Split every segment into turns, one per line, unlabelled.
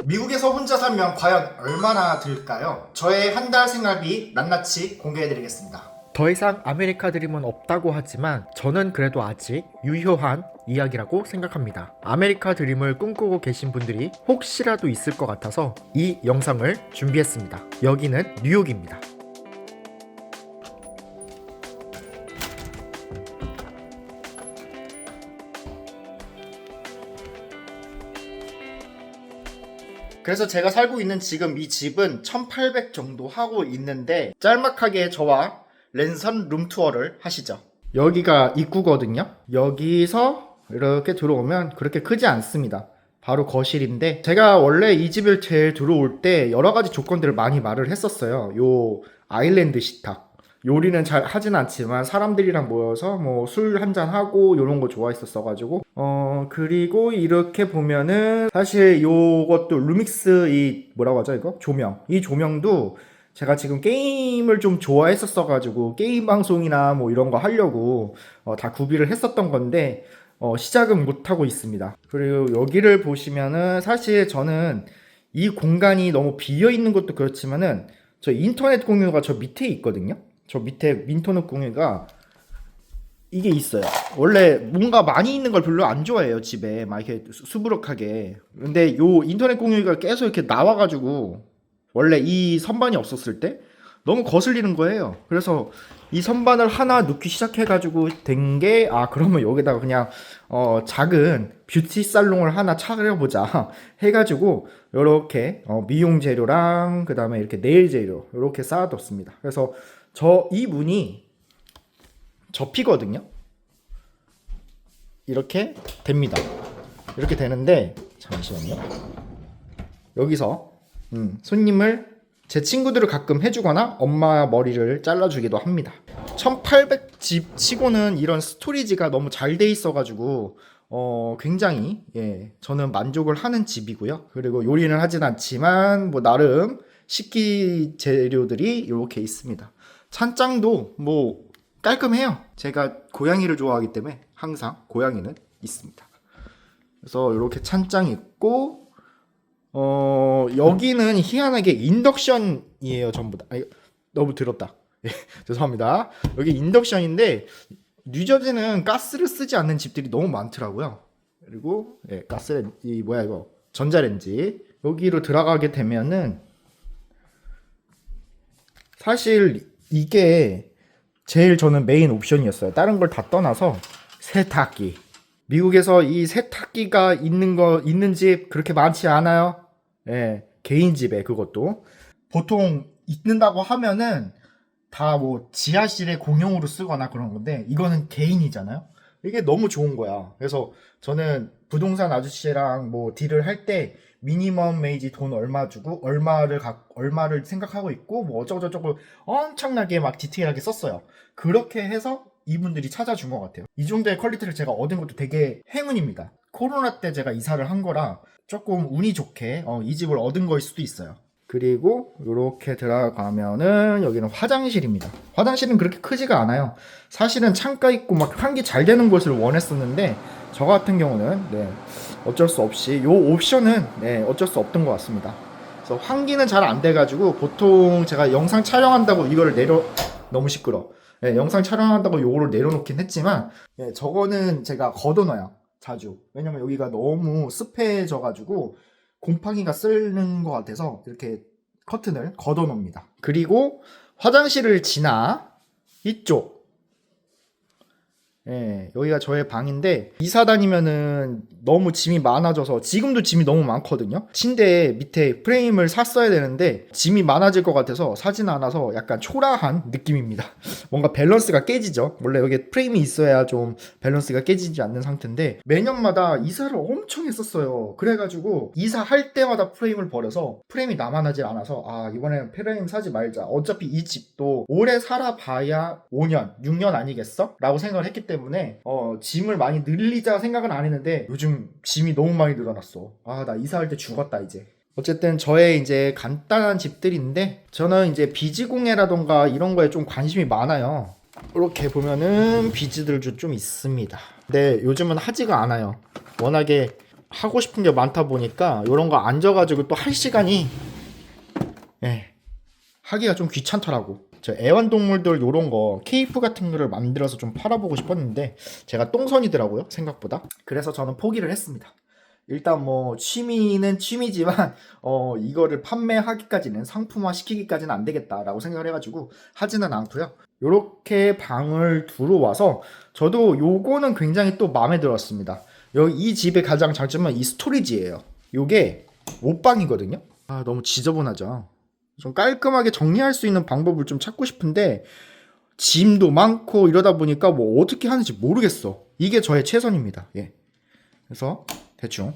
미국에서 혼자 살면 과연 얼마나 들까요? 저의 한 달 생활비 낱낱이 공개해드리겠습니다.
더 이상 아메리카 드림은 없다고 하지만 저는 그래도 아직 유효한 이야기라고 생각합니다. 아메리카 드림을 꿈꾸고 계신 분들이 혹시라도 있을 것 같아서 이 영상을 준비했습니다. 여기는 뉴욕입니다.
그래서 제가 살고 있는 지금 이 집은 1800 정도 하고 있는데 짤막하게 저와 랜선 룸투어를 하시죠. 여기가 입구거든요. 여기서 이렇게 들어오면 그렇게 크지 않습니다. 바로 거실인데 제가 원래 이 집을 제일 들어올 때 여러 가지 조건들을 많이 말을 했었어요. 요 아일랜드 식탁. 요리는 잘 하진 않지만 사람들이랑 모여서 뭐 술 한잔 하고 요런 거 좋아했었어가지고 그리고 이렇게 보면은 사실 요것도 루믹스 이 뭐라고 하죠 이거? 조명. 이 조명도 제가 지금 게임을 좀 좋아했었어가지고 게임 방송이나 뭐 이런 거 하려고 다 구비를 했었던 건데 시작은 못하고 있습니다. 그리고 여기를 보시면은 사실 저는 이 공간이 너무 비어있는 것도 그렇지만은 저 인터넷 공유가 저 밑에 있거든요. 저 밑에 인터넷 공유가 이게 있어요. 원래 뭔가 많이 있는 걸 별로 안 좋아해요, 집에. 막 이렇게 수부룩하게. 근데 요 인터넷 공유가 계속 이렇게 나와가지고 원래 이 선반이 없었을 때 너무 거슬리는 거예요. 그래서 이 선반을 하나 넣기 시작해가지고 된 게 그러면 여기다가 그냥 작은 뷰티 살롱을 하나 차려보자 해가지고 요렇게 미용 재료랑 그 다음에 이렇게 네일 재료 요렇게 쌓아뒀습니다. 그래서 이 문이 접히거든요. 이렇게 됩니다. 이렇게 되는데 잠시만요. 여기서 손님을 제 친구들을 가끔 해주거나 엄마 머리를 잘라주기도 합니다. 1800집 치고는 이런 스토리지가 너무 잘 돼 있어가지고 굉장히 저는 만족을 하는 집이고요. 그리고 요리는 하진 않지만 뭐 나름 식기 재료들이 이렇게 있습니다. 찬장도 뭐 깔끔해요. 제가 고양이를 좋아하기 때문에 항상 고양이는 있습니다. 그래서 이렇게 찬장 있고 여기는 희한하게 인덕션이에요. 전부 다. 너무 들었다. 죄송합니다. 여기 인덕션인데 뉴저지는 가스를 쓰지 않는 집들이 너무 많더라고요. 그리고 가스렌지 뭐야 이거 전자레인지 여기로 들어가게 되면은 사실 이게 제일 저는 메인 옵션이었어요. 다른 걸 다 떠나서 세탁기. 미국에서 이 세탁기가 있는 집 그렇게 많지 않아요. 개인 집에 그것도 보통 있는다고 하면은 다 뭐 지하실에 공용으로 쓰거나 그런 건데 이거는 개인이잖아요. 이게 너무 좋은 거야. 그래서 저는 부동산 아저씨랑 뭐 딜을 할 때 미니멈 메이지 돈 얼마 주고 얼마를 생각하고 있고 뭐 어쩌고저쩌고 엄청나게 막 디테일하게 썼어요. 그렇게 해서 이분들이 찾아준 것 같아요. 이 정도의 퀄리티를 제가 얻은 것도 되게 행운입니다. 코로나 때 제가 이사를 한 거라 조금 운이 좋게 이 집을 얻은 거일 수도 있어요. 그리고 이렇게 들어가면은 여기는 화장실입니다. 화장실은 그렇게 크지가 않아요. 사실은 창가 있고 막 환기 잘 되는 곳을 원했었는데 저 같은 경우는 어쩔 수 없이 요 옵션은 어쩔 수 없던 것 같습니다. 그래서 환기는 잘 안 돼가지고 보통 제가 영상 촬영한다고 이거를 너무 시끄러. 영상 촬영한다고 요거를 내려놓긴 했지만 저거는 제가 걷어놔요. 자주. 왜냐면 여기가 너무 습해져가지고 곰팡이가 쓰는 것 같아서 이렇게 커튼을 걷어놓습니다. 그리고 화장실을 지나 이쪽 여기가 저의 방인데 이사 다니면은 너무 짐이 많아져서 지금도 짐이 너무 많거든요. 침대 밑에 프레임을 샀어야 되는데 짐이 많아질 것 같아서 사진 않아서 약간 초라한 느낌입니다. 뭔가 밸런스가 깨지죠. 원래 여기 프레임이 있어야 좀 밸런스가 깨지지 않는 상태인데 매년마다 이사를 엄청 했었어요. 그래가지고 이사할 때마다 프레임을 버려서 프레임이 남아나질 않아서 이번에는 프레임 사지 말자. 어차피 이 집도 오래 살아봐야 5년 6년 아니겠어? 라고 생각을 했기 때문에 짐을 많이 늘리자 생각은 안 했는데 요즘 짐이 너무 많이 늘어났어. 나 이사할 때 죽었다 이제. 어쨌든 저의 이제 간단한 집들인데 저는 이제 비즈공예라던가 이런 거에 좀 관심이 많아요. 이렇게 보면은 비즈들도 좀 있습니다. 근데 요즘은 하지가 않아요. 워낙에 하고 싶은 게 많다 보니까 이런 거 앉아가지고 또 할 시간이 하기가 좀 귀찮더라고. 저 애완동물들 요런 거 케이프 같은 거를 만들어서 좀 팔아보고 싶었는데 제가 똥손이더라고요, 생각보다. 그래서 저는 포기를 했습니다. 일단 뭐 취미는 취미지만 이거를 판매하기까지는, 상품화 시키기까지는 안 되겠다라고 생각을 해가지고 하지는 않고요. 요렇게 방을 들어와서 저도 요거는 굉장히 또 마음에 들었습니다. 여기 이 집의 가장 장점은 이 스토리지예요. 요게 옷방이거든요. 아, 너무 지저분하죠. 좀 깔끔하게 정리할 수 있는 방법을 좀 찾고 싶은데 짐도 많고 이러다 보니까 뭐 어떻게 하는지 모르겠어. 이게 저의 최선입니다. 예. 그래서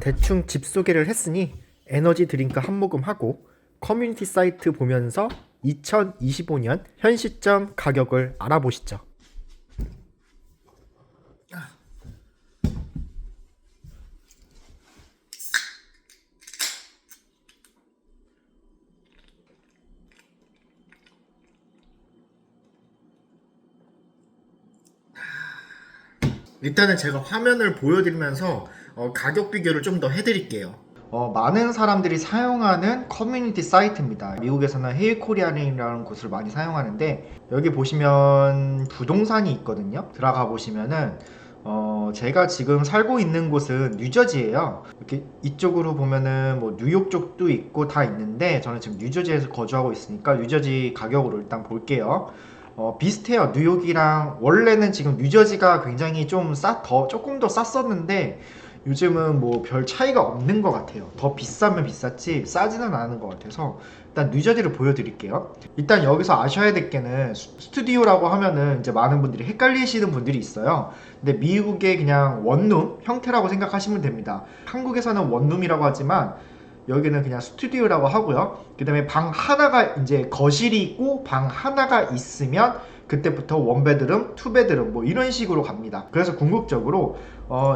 대충
집 소개를 했으니 에너지 드링크 한 모금 하고 커뮤니티 사이트 보면서 2025년 현 시점 가격을 알아보시죠.
일단은 제가 화면을 보여드리면서 가격 비교를 좀 더 해드릴게요. 많은 사람들이 사용하는 커뮤니티 사이트입니다. 미국에서는 헤이코리안이라는 곳을 많이 사용하는데 여기 보시면 부동산이 있거든요. 들어가 보시면은 제가 지금 살고 있는 곳은 뉴저지예요. 이렇게 이쪽으로 보면은 뭐 뉴욕 쪽도 있고 다 있는데 저는 지금 뉴저지에서 거주하고 있으니까 뉴저지 가격으로 일단 볼게요. 비슷해요. 뉴욕이랑. 원래는 지금 뉴저지가 굉장히 조금 더 쌌었는데 요즘은 뭐 별 차이가 없는 것 같아요. 더 비싸면 비쌌지 싸지는 않은 것 같아서 일단 뉴저지를 보여드릴게요. 일단 여기서 아셔야 될 게는 스튜디오라고 하면은 이제 많은 분들이 헷갈리시는 분들이 있어요. 근데 미국의 그냥 원룸 형태라고 생각하시면 됩니다. 한국에서는 원룸이라고 하지만 여기는 그냥 스튜디오라고 하고요. 그 다음에 방 하나가 이제 거실이 있고 방 하나가 있으면 그때부터 원베드룸, 투베드룸 뭐 이런 식으로 갑니다. 그래서 궁극적으로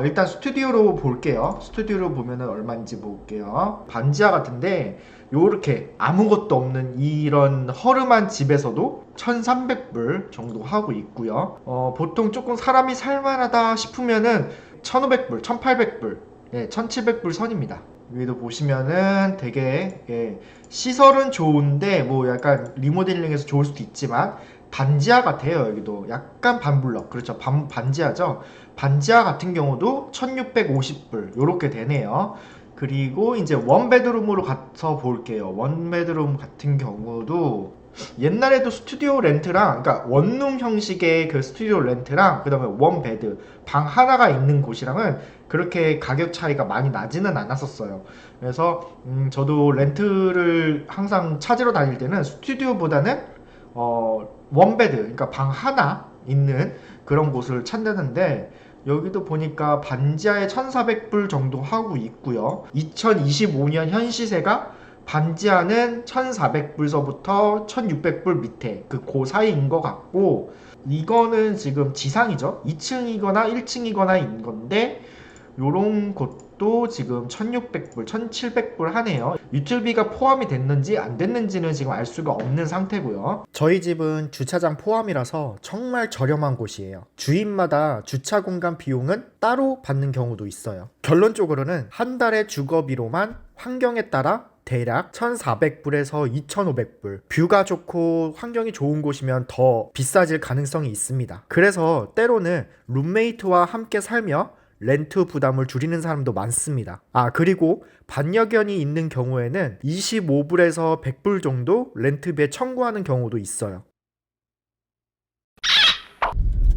일단 스튜디오로 볼게요. 스튜디오로 보면은 얼마인지 볼게요. 반지하 같은데 요렇게 아무것도 없는 이런 허름한 집에서도 1,300불 정도 하고 있고요. 보통 조금 사람이 살만하다 싶으면은 1,500불, 1,800불, 1,700불 선입니다. 여기도 보시면은 되게 시설은 좋은데 뭐 약간 리모델링해서 좋을 수도 있지만 반지하 같아요. 여기도 약간 반블럭, 그렇죠, 반지하죠. 반지하 같은 경우도 1650불 요렇게 되네요. 그리고 이제 원베드룸으로 가서 볼게요. 원베드룸 같은 경우도 옛날에도 스튜디오 렌트랑, 그러니까 원룸 형식의 그 스튜디오 렌트랑 그 다음에 원베드 방 하나가 있는 곳이랑은 그렇게 가격 차이가 많이 나지는 않았었어요. 그래서 저도 렌트를 항상 찾으러 다닐 때는 스튜디오보다는 원베드, 그러니까 방 하나 있는 그런 곳을 찾는데 여기도 보니까 반지하에 1,400불 정도 하고 있고요. 2025년 현 시세가 반지하는 1,400불서부터 1,600불 밑에 그 사이인 것 같고, 이거는 지금 지상이죠. 2층이거나 1층이거나인 건데 요런 곳도 지금 1,600불, 1,700불 하네요. 유틸비가 포함이 됐는지 안 됐는지는 지금 알 수가 없는 상태고요.
저희 집은 주차장 포함이라서 정말 저렴한 곳이에요. 주인마다 주차 공간 비용은 따로 받는 경우도 있어요. 결론적으로는 한 달의 주거비로만 환경에 따라 대략 1,400불에서 2,500불, 뷰가 좋고 환경이 좋은 곳이면 더 비싸질 가능성이 있습니다. 그래서 때로는 룸메이트와 함께 살며 렌트 부담을 줄이는 사람도 많습니다. 그리고 반려견이 있는 경우에는 25불에서 100불 정도 렌트비에 청구하는 경우도 있어요.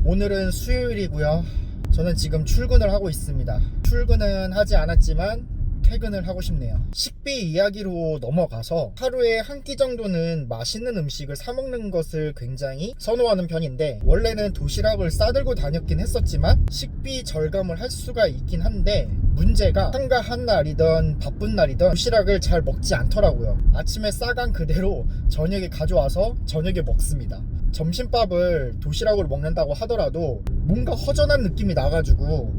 오늘은 수요일이고요. 저는 지금 출근을 하고 있습니다. 출근은 하지 않았지만 퇴근을 하고 싶네요. 식비 이야기로 넘어가서 하루에 한 끼 정도는 맛있는 음식을 사 먹는 것을 굉장히 선호하는 편인데, 원래는 도시락을 싸들고 다녔긴 했었지만 식비 절감을 할 수가 있긴 한데 문제가 한가한 날이든 바쁜 날이든 도시락을 잘 먹지 않더라고요. 아침에 싸간 그대로 저녁에 가져와서 저녁에 먹습니다. 점심밥을 도시락으로 먹는다고 하더라도 뭔가 허전한 느낌이 나가지고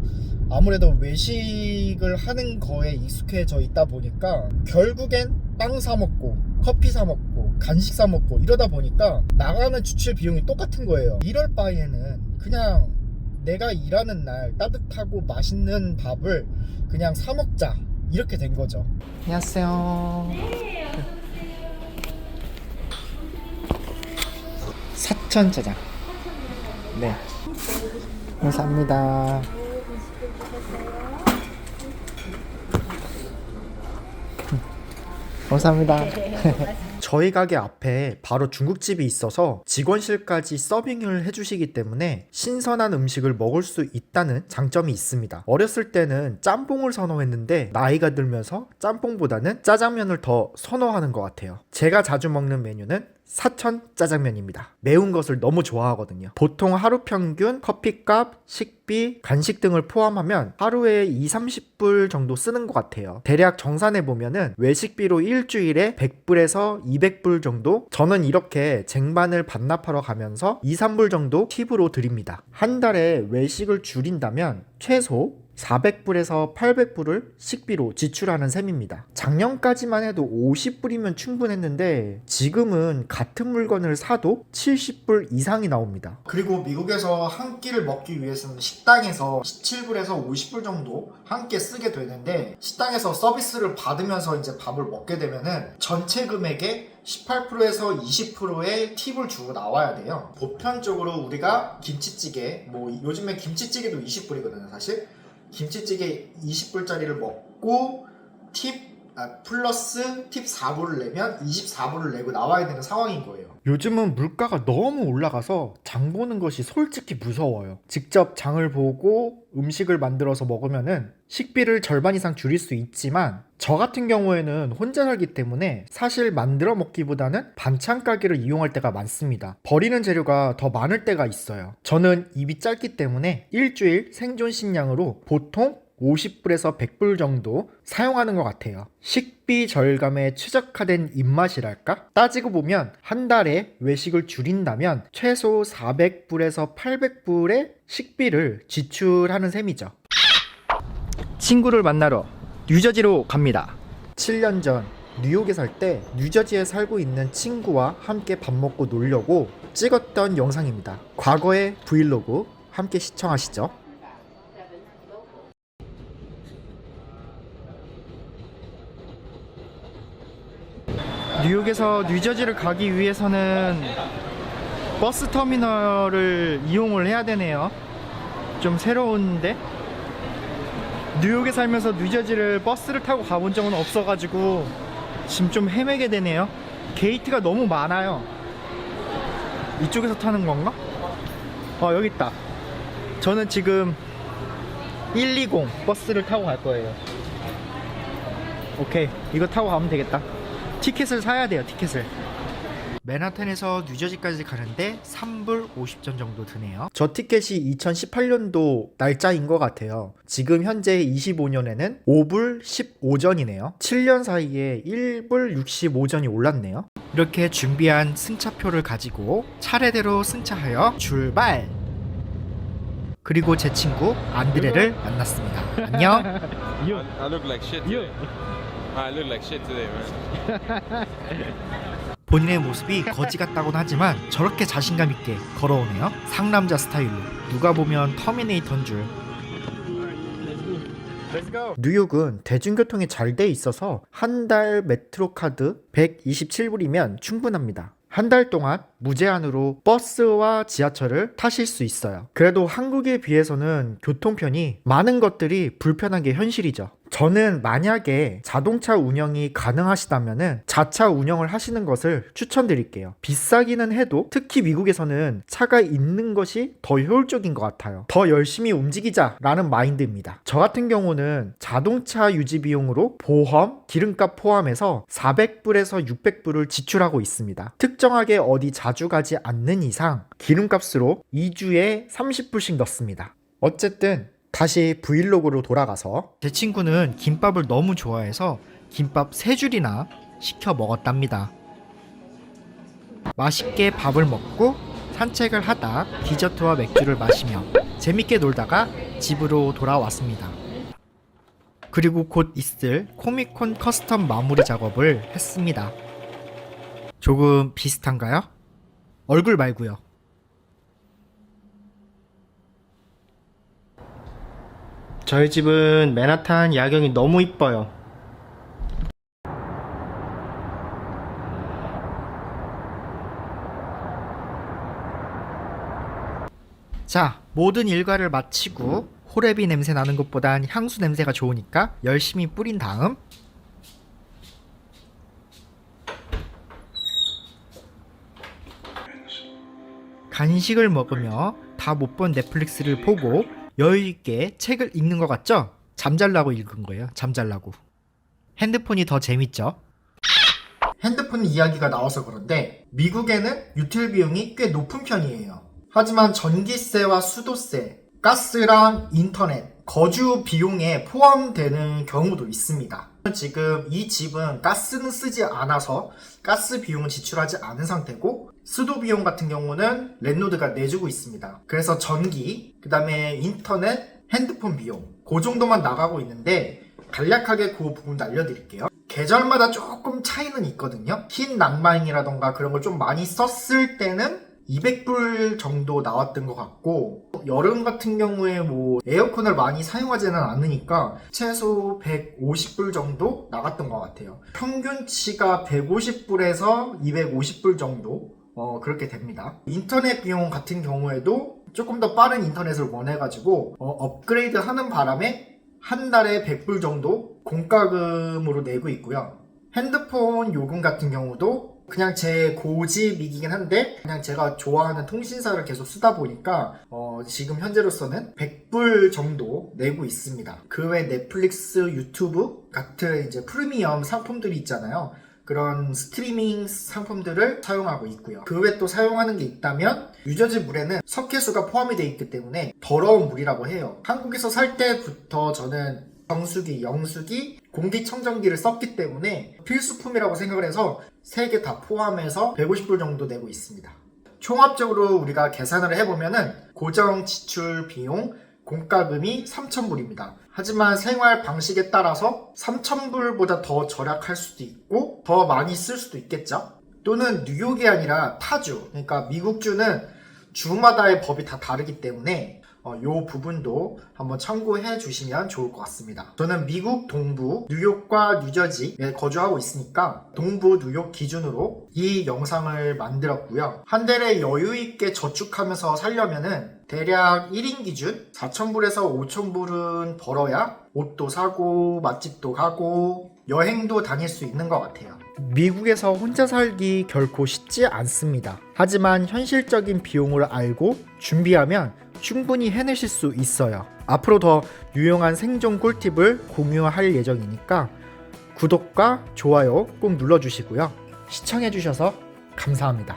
아무래도 외식을 하는 거에 익숙해져 있다 보니까 결국엔 빵 사 먹고 커피 사 먹고 간식 사 먹고 이러다 보니까 나가는 지출 비용이 똑같은 거예요. 이럴 바에는 그냥 내가 일하는 날 따뜻하고 맛있는 밥을 그냥 사 먹자 이렇게 된 거죠. 안녕하세요. 사천짜장. 네. 감사합니다. 감사합니다. 저희 가게 앞에 바로 중국집이 있어서 직원실까지 서빙을 해주시기 때문에 신선한 음식을 먹을 수 있다는 장점이 있습니다. 어렸을 때는 짬뽕을 선호했는데 나이가 들면서 짬뽕보다는 짜장면을 더 선호하는 것 같아요. 제가 자주 먹는 메뉴는 사천 짜장면입니다. 매운 것을 너무 좋아하거든요. 보통 하루 평균 커피값, 식비, 간식 등을 포함하면 하루에 2-30불 정도 쓰는 것 같아요. 대략 정산해 보면은 외식비로 일주일에 100불에서 200불 정도? 저는 이렇게 쟁반을 반납하러 가면서 2-3불 정도 팁으로 드립니다. 한 달에 외식을 줄인다면 최소 400불에서 800불을 식비로 지출하는 셈입니다. 작년까지만 해도 50불이면 충분했는데 지금은 같은 물건을 사도 70불 이상이 나옵니다. 그리고 미국에서 한 끼를 먹기 위해서는 식당에서 17불에서 50불 정도 한 끼 쓰게 되는데 식당에서 서비스를 받으면서 이제 밥을 먹게 되면은 전체 금액의 18%에서 20%의 팁을 주고 나와야 돼요. 보편적으로 우리가 김치찌개, 뭐 요즘에 김치찌개도 20불이거든요 사실. 김치찌개 20불짜리를 먹고 플러스 팁 4불을 내면 24불을 내고 나와야 되는 상황인 거예요. 요즘은 물가가 너무 올라가서 장 보는 것이 솔직히 무서워요. 직접 장을 보고 음식을 만들어서 먹으면은 식비를 절반 이상 줄일 수 있지만 저 같은 경우에는 혼자 살기 때문에 사실 만들어 먹기보다는 반찬 가게를 이용할 때가 많습니다. 버리는 재료가 더 많을 때가 있어요. 저는 입이 짧기 때문에 일주일 생존 식량으로 보통 50불에서 100불 정도 사용하는 것 같아요. 식비 절감에 최적화된 입맛이랄까? 따지고 보면 한 달에 외식을 줄인다면 최소 400불에서 800불의 식비를 지출하는 셈이죠. 친구를 만나러 뉴저지로 갑니다. 7년 전 뉴욕에 살 때 뉴저지에 살고 있는 친구와 함께 밥 먹고 놀려고 찍었던 영상입니다. 과거의 브이로그 함께 시청하시죠. 뉴욕에서 뉴저지를 가기 위해서는 버스 터미널을 이용을 해야 되네요. 좀 새로운데? 뉴욕에 살면서 뉴저지를 버스를 타고 가본 적은 없어가지고 지금 좀 헤매게 되네요. 게이트가 너무 많아요. 이쪽에서 타는 건가? 여기 있다. 저는 지금 120 버스를 타고 갈 거예요. 오케이, 이거 타고 가면 되겠다. 티켓을 사야 돼요. 티켓을. 맨하탄에서 뉴저지까지 가는데 3불 50전 정도 드네요. 저 티켓이 2018년도 날짜인 것 같아요. 지금 현재 25년에는 5불 15전이네요 7년 사이에 1불 65전이 올랐네요. 이렇게 준비한 승차표를 가지고 차례대로 승차하여 출발! 그리고 제 친구 안드레를 만났습니다. 안녕.
I look like shit today. I look like shit today, man.
본인의 모습이 거지 같다곤 하지만 저렇게 자신감 있게 걸어오네요. 상남자 스타일로. 누가 보면 터미네이터인 줄. 뉴욕은 대중교통이 잘 돼 있어서 한 달 메트로 카드 127불이면 충분합니다. 한 달 동안 무제한으로 버스와 지하철을 타실 수 있어요. 그래도 한국에 비해서는 교통편이 많은 것들이 불편한 게 현실이죠. 저는 만약에 자동차 운영이 가능하시다면 자차 운영을 하시는 것을 추천드릴게요. 비싸기는 해도 특히 미국에서는 차가 있는 것이 더 효율적인 것 같아요. 더 열심히 움직이자라는 마인드입니다. 저 같은 경우는 자동차 유지 비용으로 보험, 기름값 포함해서 400불에서 600불을 지출하고 있습니다. 특정하게 어디 자주 가지 않는 이상 기름값으로 2주에 30불씩 넣습니다. 어쨌든 다시 브이로그로 돌아가서 제 친구는 김밥을 너무 좋아해서 김밥 3줄이나 시켜 먹었답니다. 맛있게 밥을 먹고 산책을 하다 디저트와 맥주를 마시며 재밌게 놀다가 집으로 돌아왔습니다. 그리고 곧 있을 코미콘 커스텀 마무리 작업을 했습니다. 조금 비슷한가요? 얼굴 말고요.
저희 집은 맨하탄 야경이 너무 이뻐요.
자, 모든 일과를 마치고 호레비 냄새 나는 것보단 향수 냄새가 좋으니까 열심히 뿌린 다음 간식을 먹으며 다 못 본 넷플릭스를 보고 여유있게 책을 읽는 것 같죠? 잠잘라고 읽은 거예요. 잠잘라고. 핸드폰이 더 재밌죠?
핸드폰 이야기가 나와서 그런데 미국에는 유틸 비용이 꽤 높은 편이에요. 하지만 전기세와 수도세, 가스랑 인터넷, 거주 비용에 포함되는 경우도 있습니다. 지금 이 집은 가스는 쓰지 않아서 가스 비용은 지출하지 않은 상태고 수도 비용 같은 경우는 랜로드가 내주고 있습니다. 그래서 전기, 그 다음에 인터넷, 핸드폰 비용 그 정도만 나가고 있는데 간략하게 그 부분도 알려드릴게요. 계절마다 조금 차이는 있거든요. 흰 낭만이라던가 그런 걸 좀 많이 썼을 때는 200불 정도 나왔던 것 같고 여름 같은 경우에 뭐 에어컨을 많이 사용하지는 않으니까 최소 150불 정도 나갔던 것 같아요. 평균치가 150불에서 250불 정도 그렇게 됩니다. 인터넷 비용 같은 경우에도 조금 더 빠른 인터넷을 원해가지고 업그레이드 하는 바람에 한 달에 100불 정도 공과금으로 내고 있고요. 핸드폰 요금 같은 경우도 그냥 제 고집이긴 한데 그냥 제가 좋아하는 통신사를 계속 쓰다 보니까 지금 현재로서는 100불 정도 내고 있습니다. 그 외 넷플릭스, 유튜브 같은 이제 프리미엄 상품들이 있잖아요. 그런 스트리밍 상품들을 사용하고 있고요. 그 외 또 사용하는 게 있다면 유저지 물에는 석회수가 포함이 되어 있기 때문에 더러운 물이라고 해요. 한국에서 살 때부터 저는 정수기, 영수기, 공기청정기를 썼기 때문에 필수품이라고 생각을 해서 3개 다 포함해서 150불 정도 내고 있습니다. 총합적으로 우리가 계산을 해보면은 고정 지출 비용 공과금이 3,000불입니다. 하지만 생활 방식에 따라서 3,000불보다 더 절약할 수도 있고 더 많이 쓸 수도 있겠죠. 또는 뉴욕이 아니라 타주, 그러니까 미국주는 주마다의 법이 다 다르기 때문에 요 부분도 한번 참고해 주시면 좋을 것 같습니다. 저는 미국 동부 뉴욕과 뉴저지에 거주하고 있으니까 동부 뉴욕 기준으로 이 영상을 만들었고요. 한 달에 여유 있게 저축하면서 살려면은 대략 1인 기준 4,000불에서 5,000불은 벌어야 옷도 사고 맛집도 가고 여행도 다닐 수 있는 것 같아요.
미국에서 혼자 살기 결코 쉽지 않습니다. 하지만 현실적인 비용을 알고 준비하면 충분히 해내실 수 있어요. 앞으로 더 유용한 생존 꿀팁을 공유할 예정이니까 구독과 좋아요 꼭 눌러주시고요. 시청해주셔서 감사합니다.